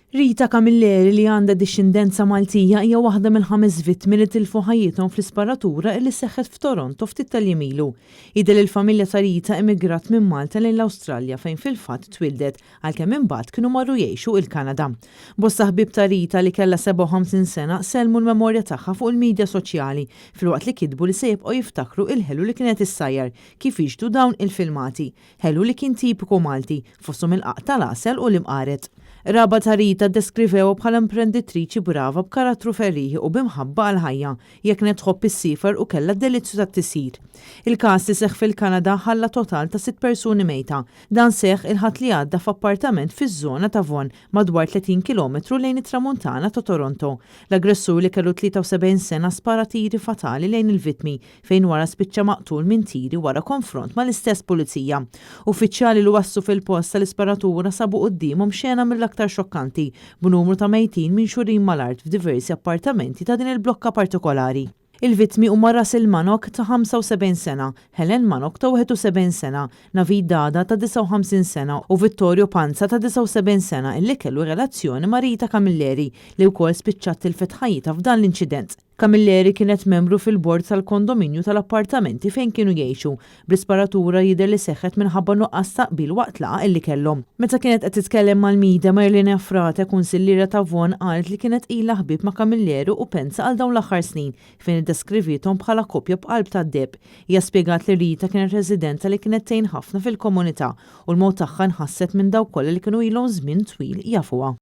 Rita Camilleri li għandha dixxindenza Maltija hija waħda mill-5 vittmi li tilfu ħajjithom fl-isparatura li seħħet f'Toronto ftit tal-jiem ilu. Jidher il-familja ta' Rita emigrat minn Malta lejn l-Awstralja fejn fil-fatt twildet għalkemm imbagħad kienu marru jgħixu il-Kanada. Bosta ħbieb ta' Rita li kellha 57 sena selmu l-memorja tagħha fuq il-midja soċjali filwaqt li kitbu li se jibqgħu jiftakru il-ħelu li kienet issajjar kif jiġdu dawn il-filmati. Ħelu li kien tipiku Malti fosthom il-qaq tal-għasel u l-imqaret. Raba ta' Rita deskrivew bħala imprenditriċi brava b'karattru ferriħi u bimħabba għal-ħajja jekk netħobb is-sifer u kellha delizzju tat-tisir. Il-każ li seħħ fil-Kanada ħalla total ta' 6 persuni mejta. Dan seħħ il-ħadd li għadda f'appartament fiż-żona ta' Vaughan madwar 30 kilometru lejn it-tramuntana ta' Toronto. L-aggressur li kellu 73 sena spara tiri fatali lejn il-vittmi fejn wara spiċċa maqtul minn tiri wara konfront mal-istess pulizija. Uffiċjali li wassu fil-post tal-isparatura sabu qudiemhom xena mill-aktar xokkanti b'numru ta' mejtin minn xurin mal-art f'diversi appartamenti ta' din il-blokka partikolari. Il-vittmi huma Russell Manok ta' 75 sena, Helen Manok ta' 71 sena, Navid Dada ta' 59 sena u Vittorio Panza ta' 79 sena illi kellu relazzjoni ma' Rita Camilleri li wkoll spiċċat il-fetħajita f'dan l-inċident. Camilleri kienet membru fil-bord tal-kondominju tal-appartamenti fejn kienu jgħixu, bl-isparatura jidher li seħħet minħabba nuqqas taqbil waqt laqa illi kellhom. Meta kienet qed titkellem mal-mida Marlene Frate kunsilliera ta' Vaughan qalet li kienet ilha ħbieb ma' Camilleri u pensa għal dawn l-aħħar snin fejn iddeskrivithom bħala koppja b'qalb tad-deb. Hija spjegat li Rita kienet residenta li kienet tgħin ħafna fil-komunità u l-mod tagħha nħasset minn dawk kollha li kienu ilhom żmien twil jafuha.